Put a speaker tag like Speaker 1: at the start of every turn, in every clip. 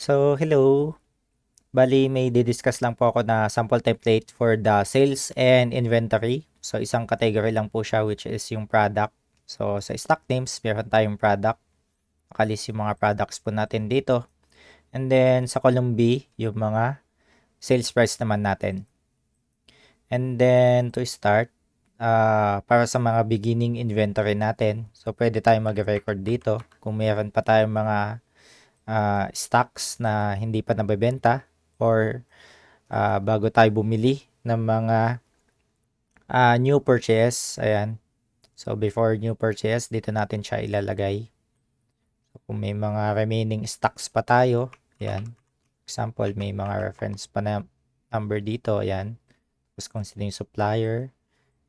Speaker 1: Hello. Bali, may didiscuss lang po ako na sample template for the sales and inventory. So, isang category lang po siya which is yung product. So, sa stock names, meron tayong product. Nakalis yung mga products po natin dito. And then, sa column B, yung mga sales price naman natin. And then, to start, para sa mga beginning inventory natin, so pwede tayong mag-record dito kung meron pa tayong mga stocks na hindi pa nabebenta or bago tayo bumili ng mga new purchase. Ayan. So, before new purchase, dito natin siya ilalagay. So, kung may mga remaining stocks pa tayo, ayan. Example, may mga reference pa na number dito. Ayan. Tapos kung sino yung supplier.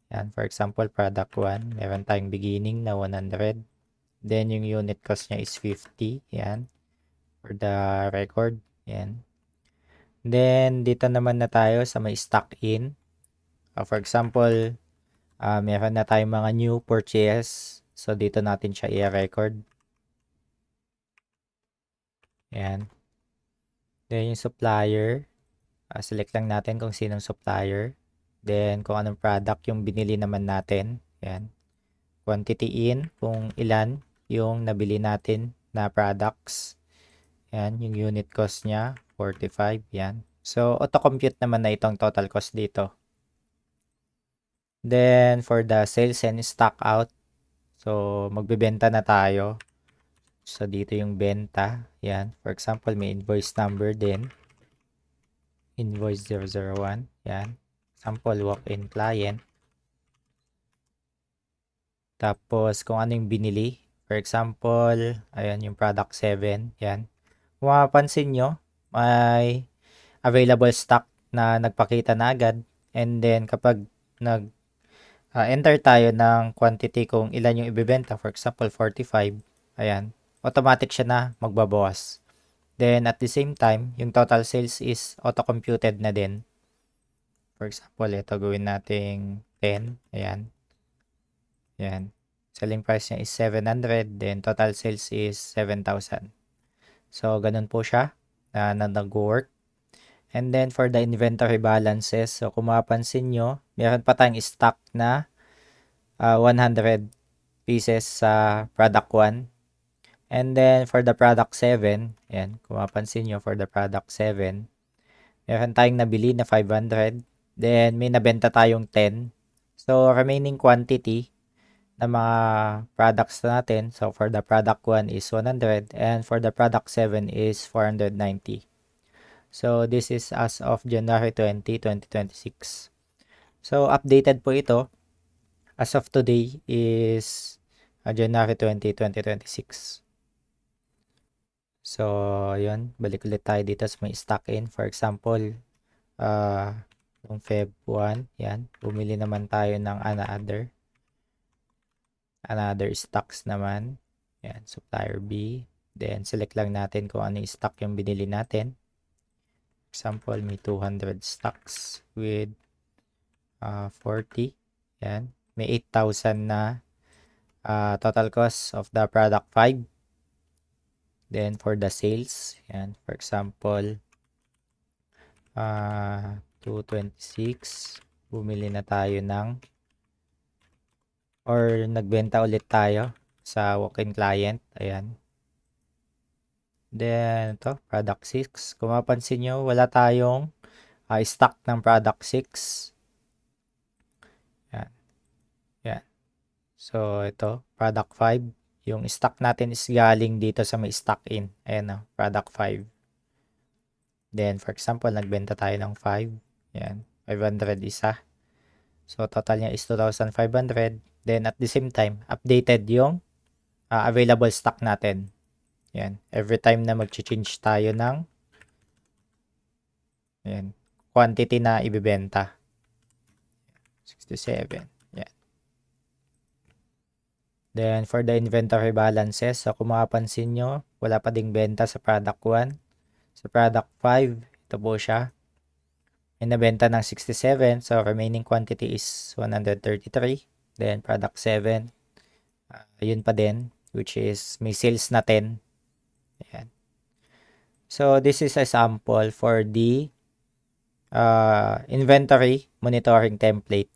Speaker 1: Ayan. For example, product 1. Meron tayong beginning na 100. Then, yung unit cost niya is 50. Ayan. For the record. Ayan. Then, dito naman na tayo sa may stock in. For example, meron na tayong mga new purchase. So, dito natin siya i-record. Ayan. Then, yung supplier. Select lang natin kung sinong supplier. Then, kung anong product yung binili naman natin. Ayan. Quantity in, kung ilan yung nabili natin na products. Ayan, yung unit cost niya, 45. Ayan. So, auto-compute naman na itong total cost dito. Then, for the sales and stock out, so, magbebenta na tayo. So, dito yung benta. Yan. For example, may invoice number din. Invoice 001. Yan. Sample walk-in client. Tapos, kung ano yung binili. For example, ayan yung product 7. Yan. Kung mapapansin nyo, may available stock na nagpakita na agad. And then, kapag enter tayo ng quantity kung ilan yung ibibenta, for example, 45, ayan, automatic siya na magbabawas. Then, at the same time, yung total sales is auto-computed na din. For example, ito gawin nating 10. Ayan. Ayan. Selling price niya is 700. Then, total sales is 7,000. So, ganun po siya na nag-work. And then, for the inventory balances, so kung mapapansin nyo, meron pa tayong stock na 100 pieces sa product 1. And then, for the product 7, ayan, kung mapansin nyo, for the product 7, meron tayong nabili na 500. Then, may nabenta tayong 10. So, remaining quantity na mga products natin. So, for the product 1 is 100. And for the product 7 is 490. So, this is as of January 20, 2026. So, updated po ito. As of today is January 20, 2026. So, yun. Balik ulit tayo dito sa may stock in. For example, yung Feb 1, yan. Bumili naman tayo ng another stocks naman. Yan, supplier B. Then, select lang natin kung ano yung stock yung binili natin. Example, may 200 stocks with 40. Yan. May 8,000 na total cost of the product 5. Then, for the sales, yan. For example, 226. Bumili na tayo or nagbenta ulit tayo sa walk-in client. Ayan. Then, ito, product 6. Kung mapansin nyo, wala tayong stock ng product 6. Yan. Yan. So, ito, product 5. Yung stock natin is galing dito sa may stock in. Ayan, product 5. Then, for example, nagbenta tayo ng 5. Yan, 500 isa. So, total niya is 2,500. Then, at the same time, updated yung available stock natin. Yan. Every time na mag-change tayo ng quantity na ibibenta. 67. Yan. Then, for the inventory balances, so kung makapansin nyo, wala pa ding benta sa product 1. Sa product 5, ito po siya. May nabenta ng 67. So, remaining quantity is 133. Then, product 7. Yun pa din, which is may sales na 10. Ayan. So, this is a sample for the inventory monitoring template.